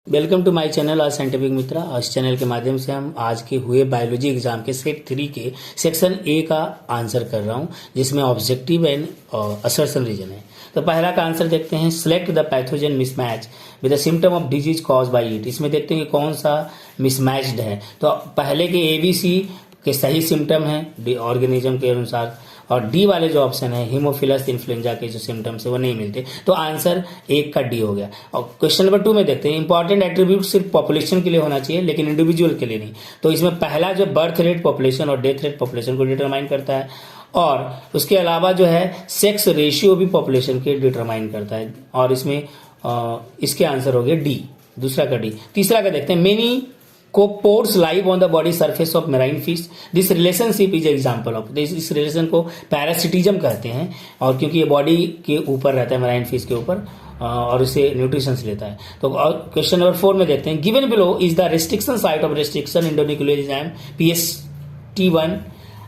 Welcome to my channel और scientific मित्रा। और इस चैनल के माध्यम से हम आज के हुए बायोलॉजी एग्जाम के सेट 3 के सेक्शन ए का आंसर कर रहा हूं, जिसमें ऑब्जेक्टिव एंड असर्शन रीजन है। तो पहला का आंसर देखते हैं, select the pathogen mismatch with the symptom of disease cause by it. इसमें देखते हैं कि कौन सा मिसमैच्ड है। तो पहले के एबीसी के सही सिम्टम है ऑर्गेनिज्म के अनुसार, और डी वाले जो ऑप्शन है हीमोफिलस इन्फ्लुएंजा के जो सिम्टम्स है वो नहीं मिलते। तो आंसर एक का डी हो गया। और क्वेश्चन नंबर 2 में देखते हैं, इंपॉर्टेंट एट्रीब्यूट सिर्फ पॉपुलेशन के लिए होना चाहिए लेकिन इंडिविजुअल के लिए नहीं। तो इसमें पहला जो बर्थ रेट पॉपुलेशन और डेथ रेट पॉपुलेशन को डिटरमाइन करता है, और उसके अलावा जो है सेक्स रेशियो भी पॉपुलेशन के डिटरमाइन करता है। और इसमें इसके आंसर हो गया डी, दूसरा का डी। तीसरा का देखते हैं, many copepods live on the body surface of marine fish, this relationship is example of this. इस रिलेशन को पैरासिटिज्म कहते हैं, और क्योंकि ये बॉडी के ऊपर रहता है मेराइन फिश के ऊपर, और इसे न्यूट्रिशन लेता है। तो क्वेश्चन नंबर 4 में देखते हैं, given below is the restriction site of restriction endonuclease enzyme PST1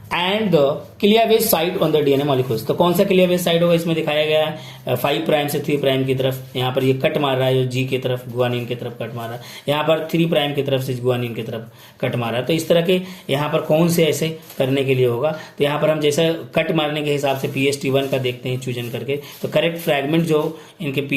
and the cleavage site on the DNA molecules. तो कौन सा क्लियावेज साइट होगा, इसमें दिखाया गया है 5 प्राइम से 3 प्राइम की तरफ। यहाँ पर ये कट मार रहा है जो जी की तरफ, गुआनिन की तरफ कट मार रहा है। यहाँ पर 3 प्राइम की तरफ से गुआनिन की तरफ कट मार रहा है। तो इस तरह के यहाँ पर कौन से ऐसे करने के लिए होगा, तो यहाँ पर हम जैसा कट मारने के हिसाब से PST1 का देखते हैं चूजन करके। तो करेक्ट फ्रैगमेंट जो इनके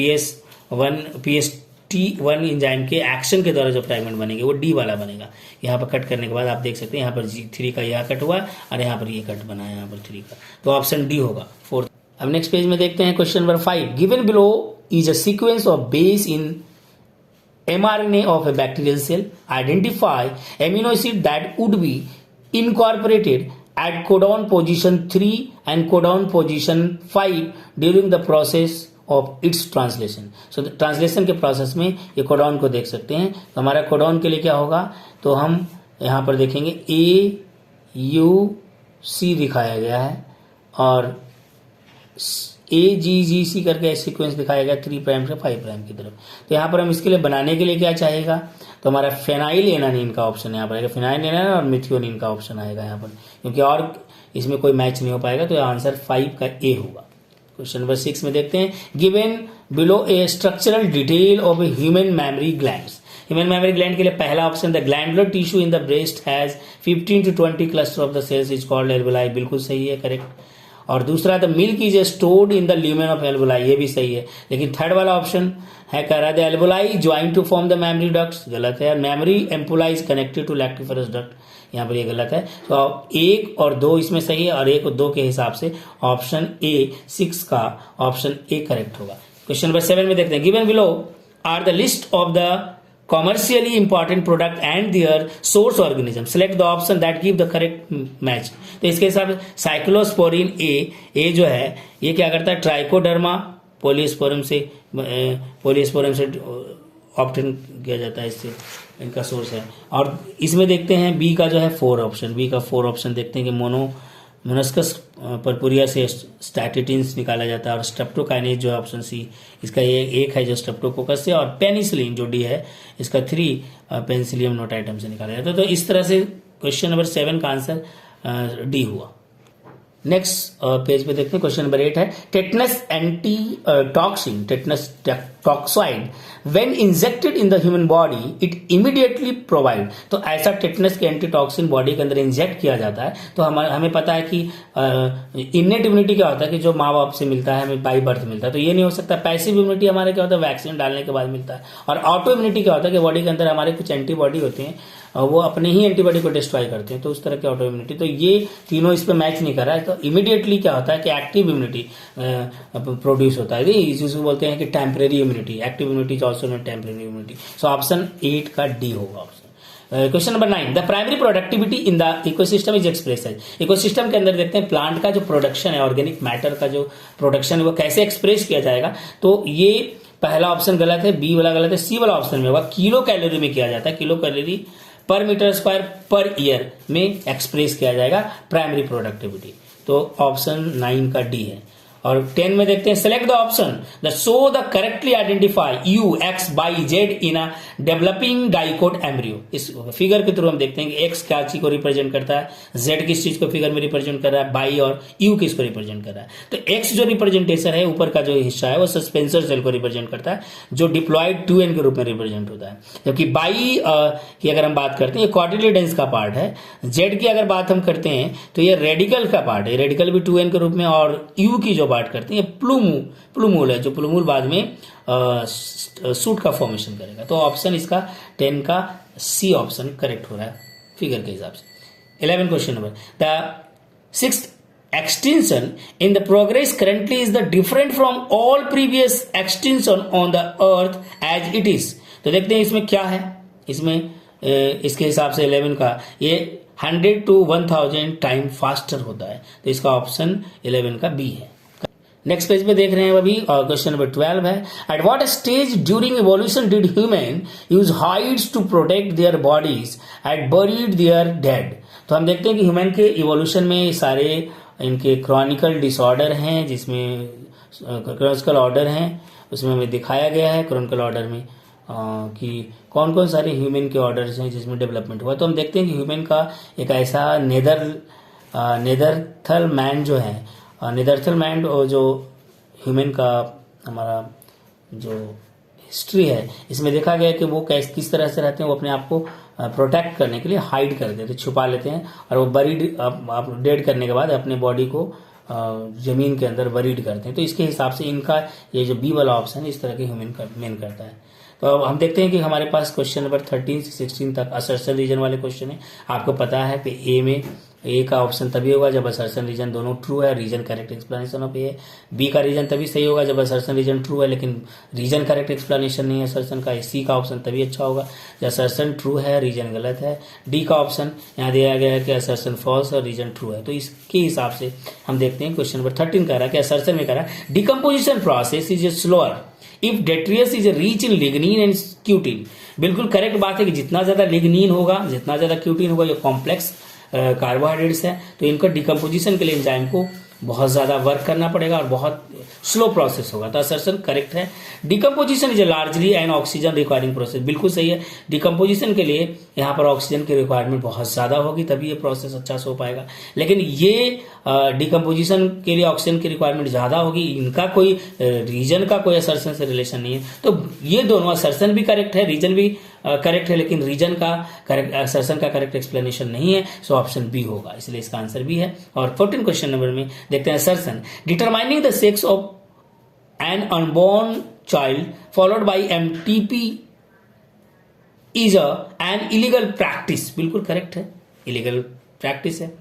PST1 एंजाइम के एक्शन के द्वारा जो फ्रैगमेंट बनेंगे वो डी वाला बनेगा। यहाँ पर कट करने के बाद आप देख सकते हैं यहाँ पर G3 का यह कट हुआ और यहाँ पर ये कट बना है यहाँ पर 3 का। तो ऑप्शन डी होगा 4th। अब नेक्स्ट पेज में देखते हैं question number 5, given below is a sequence of base in mRNA of a bacterial cell, identify amino acid that would be incorporated at codon position 3 and codon position 5 during the process of its translation. So translation के process में ये codon को देख सकते हैं। तो हमारा codon के लिए क्या होगा, तो हम यहाँ पर देखेंगे AUC दिखाया गया है और AGGC करके सीक्वेंस दिखाया गया 3 प्राइम से 5 प्राइम की तरफ। तो यहाँ पर हम इसके लिए बनाने के लिए क्या चाहेगा, तो हमारा फेनाइल एनानिन का ऑप्शन यहाँ पर आएगा, फेनाइल एनानिन और मिथियोनिन का ऑप्शन आएगा यहाँ पर, क्योंकि और इसमें कोई मैच नहीं हो पाएगा। तो आंसर 5 का ए होगा। क्वेश्चन नंबर 6 में देखते हैं, given below a structural detail of a human memory glands. Human memory gland के लिए पहला option, the glandular tissue in the breast has 15 to 20 cluster of the cells is called alveoli, बिल्कुल सही है, correct. और दूसरा, the milk is stored in the lumen of alveoli, ये भी सही है। लेकिन थर्ड वाला ऑप्शन है कह रहा है, the alveoli join to form the mammary ducts, गलत है। Mammary ampullae is connected to lactiferous duct, यहाँ पर ये गलत है। तो 1 और 2 इसमें सही है, और 1 और 2 के हिसाब से ऑप्शन ए 6 का ऑप्शन ए करेक्ट होगा। क्वेश्चन नंबर 7 में देखते हैं, given below are the list of the commercially important product and their source organism, select the option that give the correct match। तो इसके हिसाब से साइक्लोस्पोरिन ए जो है ये क्या करता है, ट्राइकोडर्मा पोलियोस्पोरम से ऑप्टेन किया जाता है, इससे इनका सोर्स है। और इसमें देखते हैं बी का जो है 4 ऑप्शन, बी का 4 ऑप्शन देखते हैं कि मोनस्कस परपुरिया से स्टैटिटिन्स निकाला जाता है, और स्ट्रेप्टोकाइनेज जो है ऑप्शन सी, इसका ये एक है जो स्ट्रेप्टोकोकस से, और पेनिसिलिन जो डी है इसका 3 पेनिसिलियम नोटाइटम से निकाला जाता है। तो इस तरह से क्वेश्चन नंबर 7 का आंसर डी हुआ। नेक्स्ट पेज पे देखते हैं, क्वेश्चन नंबर 8 है, tetanus anti toxin, tetanus toxoid when injected in the human body it immediately provide. तो ऐसा टेटनस के एंटीटॉक्सिन बॉडी के अंदर इंजेक्ट किया जाता है तो हमें पता है कि इनेट इम्यूनिटी क्या होता है कि जो माँ बाप से मिलता है, हमें बाई बर्थ मिलता है, तो ये नहीं हो सकता। पैसिव इम्यूनिटी हमारे क्या होता है, वैक्सीन डालने के बाद मिलता है। और ऑटो इम्यूनिटी क्या होता है कि बॉडी के अंदर हमारे कुछ एंटीबॉडी होते हैं, वो अपने ही एंटीबॉडी को डिस्ट्रॉय करते हैं, तो उस तरह की ऑटो इम्यूनिटी। तो ये तीनों इस पे मैच नहीं कर रहा है। तो इमीडिएटली क्या होता है कि एक्टिव इम्यूनिटी प्रोड्यूस होता है, इसको बोलते हैं कि temporary immunity, active immunity is also not temporary immunity. So option 8 का डी होगा option. Question number 9, the primary productivity in the ecosystem is express. Ecosystem के अंदर देखते हैं प्लांट का जो प्रोडक्शन है, ऑर्गेनिक मैटर का जो प्रोडक्शन है वो कैसे एक्सप्रेस किया जाएगा। तो ये पहला ऑप्शन गलत है, बी वाला गलत है, सी वाला ऑप्शन में होगा किलो कैलोरी में किया जाता है, किलो कैलोरी पर मीटर स्क्वायर पर ईयर में एक्सप्रेस किया जाएगा प्राइमरी प्रोडक्टिविटी। तो ऑप्शन 9 का डी है। और 10 में देखते हैं select the option the show the correctly identify you x by Z in a developing dicot embryo. इस फिगर के थ्रू हम देखते हैं कि एक्स क्या चीज को रिप्रेजेंट करता है, जेड किस चीज को फिगर में रिप्रेजेंट कर रहा है, बाई और यू किस को रिप्रेजेंट कर रहा है। तो एक्स जो रिप्रेजेंटेशन है ऊपर का जो हिस्सा है वो सस्पेंसर सेल को रिप्रेजेंट करता है जो डिप्लॉयड 2n के रूप में रिप्रेजेंट होता है, जबकि बाई की अगर हम बात करते हैं ये कॉटिलिडेंस का पार्ट है। जेड की अगर बात हम करते हैं तो ये रेडिकल का पार्ट है, रेडिकल भी 2n के रूप में, और यू की जो बात करते हैं प्लूमूल है, जो प्लूमूल बाद में सूट का फॉर्मेशन करेगा। तो ऑप्शन इसका 10 का सी ऑप्शन करेक्ट हो रहा है फिगर के हिसाब से। 11 question number the sixth extinction in the progress currently is the different from all previous extinction on the earth as it is। तो देखते हैं इसमें क्या है, इसमें इसके हिसाब से 11 का ये 100 to 1000 टाइम फास्टर होता है, तो इसका ऑप्शन 11 का बी है। नेक्स्ट पेज पे देख रहे हैं अभी क्वेश्चन नंबर 12 है at what stage during evolution did human use hides to protect their bodies at buried their dead. तो हम देखते हैं कि ह्यूमन के इवोल्यूशन में सारे इनके क्रॉनिकल डिसऑर्डर हैं, जिसमें क्रॉनिकल ऑर्डर हैं, उसमें हमें दिखाया गया है क्रॉनिकल ऑर्डर में कि कौन कौन सारे ह्यूमन के ऑर्डर्स हैं जिसमें डेवलपमेंट हुआ। तो हम देखते हैं कि ह्यूमन का एक ऐसा नेदरथल मैन जो है, नेदरथल मैन जो ह्यूमन का हमारा जो हिस्ट्री है इसमें देखा गया कि वो किस तरह से रहते हैं, वो अपने आप को प्रोटेक्ट करने के लिए हाइड कर देते, छुपा लेते हैं, और वो बरीड डेड करने के बाद अपने बॉडी को जमीन के अंदर बरीड करते हैं। तो इसके हिसाब से इनका ये जो बी वाला ऑप्शन इस तरह के ह्यूमन मेन करता है। तो अब हम देखते हैं कि हमारे पास क्वेश्चन नंबर 13 से 16 तक असर्शन रीजन वाले क्वेश्चन है। आपको पता है कि ए में ए का ऑप्शन तभी होगा जब असर्शन रीजन दोनों ट्रू है, reason correct explanation of A. B का रीजन तभी सही होगा जब असर्शन रीजन ट्रू है लेकिन रीजन करेक्ट एक्सप्लेनेशन नहीं है असर्शन का। सी का ऑप्शन तभी अच्छा होगा जब असर्शन ट्रू है, रीजन गलत है। डी का ऑप्शन यहाँ दिया गया है कि असर्शन फॉल्स और रीजन ट्रू है। तो इसके हिसाब से हम देखते हैं क्वेश्चन नंबर 13 कह रहा है कि असर्शन में कह रहा है decomposition process is slower if detritus is rich in lignin and cutin. बिल्कुल करेक्ट बात है कि जितना ज्यादा लिग्निन होगा, जितना ज्यादा क्यूटिन होगा, ये कॉम्प्लेक्स कार्बोहाइड्रेट्स है, तो इनका डिकम्पोजिशन के लिए एंजाइम को बहुत ज्यादा वर्क करना पड़ेगा और बहुत स्लो प्रोसेस होगा। तो असर्शन करेक्ट है। Decomposition is a largely N oxygen requiring process. बिल्कुल सही है, डिकम्पोजिशन के लिए यहाँ पर ऑक्सीजन की रिक्वायरमेंट बहुत ज्यादा होगी तभी ये प्रोसेस अच्छा से हो पाएगा। लेकिन ये डिकम्पोजिशन के लिए ऑक्सीजन की रिक्वायरमेंट ज्यादा होगी, इनका कोई रीजन का कोई असर्शन से रिलेशन नहीं है। तो ये दोनों असर्शन भी करेक्ट है, रीजन भी करेक्ट है, लेकिन रीजन का करेक्ट असर्शन का करेक्ट एक्सप्लेनेशन नहीं है, सो ऑप्शन बी होगा, इसलिए इसका आंसर बी है। और 14 क्वेश्चन नंबर में देखते हैं assertion determining the sex of an unborn child followed by MTP is an illegal practice. बिल्कुल करेक्ट है, इलीगल प्रैक्टिस है।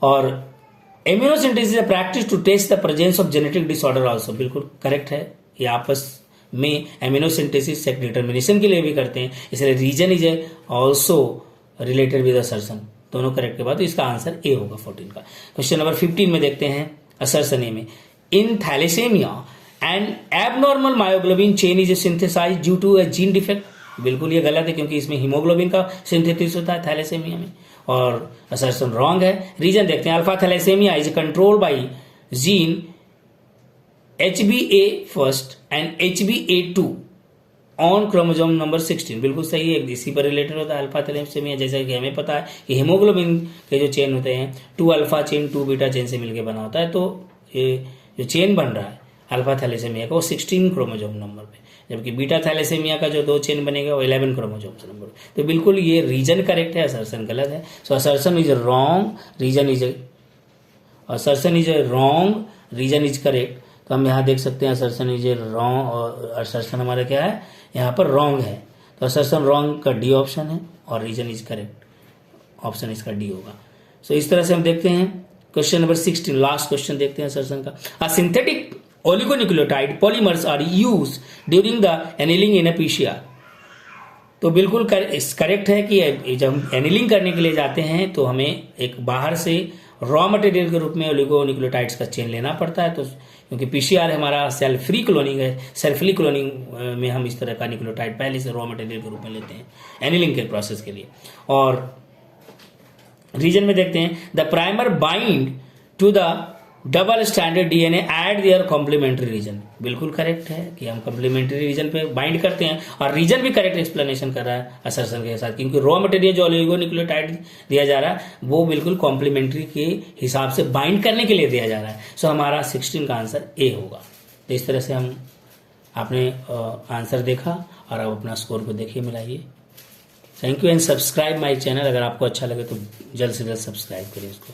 और amniocentesis is a practice to test the presence of genetic disorder also. बिल्कुल correct है, ये आपस में एमिनोसिंथेसिस sex determination के लिए भी करते हैं, इसलिए reason is also related with assertion. दोनों करेक्ट के बाद तो इसका आंसर ए होगा 14 का। क्वेश्चन नंबर 15 में देखते हैं असर्शन ए में in thalassemia and abnormal myoglobin chain is synthesised due to a gene defect. बिल्कुल ये गलत है क्योंकि इसमें हीमोग्लोबिन का सिंथेसिस होता है थैलेसेमिया में, और असर्शन रॉन्ग है। रीजन देखते हैं alpha thalassemia is controlled by gene HbA first and HbA2 on chromosome number 16। बिल्कुल सही है, इसी पर रिलेटेड होता है अल्फा थैलेसेमिया। जैसा कि हमें पता है कि हीमोग्लोबिन के जो चेन होते हैं 2 अल्फा चेन 2 बीटा चेन से मिलकर बना होता है, तो ये जो चेन बन रहा है अल्फा थैलेसेमिया का वो 16 क्रोमोसोम नंबर पे, जबकि बीटा थैलेसेमिया का जो 2 चेन बनेगा वो 11 क्रोमोसोम नंबर पे। तो बिल्कुल ये रीजन करेक्ट है, असर्शन गलत है। So assertion is wrong, reason is assertion is wrong, reason is correct. तो हम यहाँ देख सकते हैं असर्शन इज रॉन्ग और असर्शन हमारा क्या है यहाँ पर रॉन्ग है। तो असर्शन रॉन्ग का डी ऑप्शन है और रीजन इज करेक्ट, ऑप्शन इसका डी होगा। सो इस तरह से हम देखते हैं क्वेश्चन नंबर 16 लास्ट क्वेश्चन देखते हैं असर्शन का। A synthetic oligonucleotide polymers are used during the annealing in a PCR। तो बिल्कुल करेक्ट है कि जब हम एनिलिंग करने के लिए जाते हैं तो हमें एक बाहर से रॉ मटेरियल के रूप में ओलिगोन्यूक्लियोटाइड्स का चेन लेना पड़ता है। तो क्योंकि PCR हमारा सेल फ्री क्लोनिंग है, सेल फ्री क्लोनिंग में हम इस तरह का न्यूक्लियोटाइड पहले से रॉ मटेरियल के रूप में लेते हैं एनिलिंग के प्रोसेस के लिए। और रीजन में देखते हैं the primer bind to the double standard DNA add their complementary region, बिल्कुल करेक्ट है कि हम कॉम्प्लीमेंट्री रीजन पे बाइंड करते हैं और रीजन भी करेक्ट एक्सप्लेनेशन कर रहा है असर्शन के साथ, क्योंकि रॉ मटेरियल जो ऑलिगोन्यूक्लियोटाइड दिया जा रहा है वो बिल्कुल कॉम्प्लीमेंट्री के हिसाब से बाइंड करने के लिए दिया जा रहा है। सो हमारा 16 का आंसर ए होगा। तो इस तरह से हम आपने आंसर देखा और अब अपना स्कोर को देखिए, मिलाइए। Thank you and subscribe my channel. अगर आपको अच्छा लगे तो जल्द से जल्द सब्सक्राइब करिए उसको।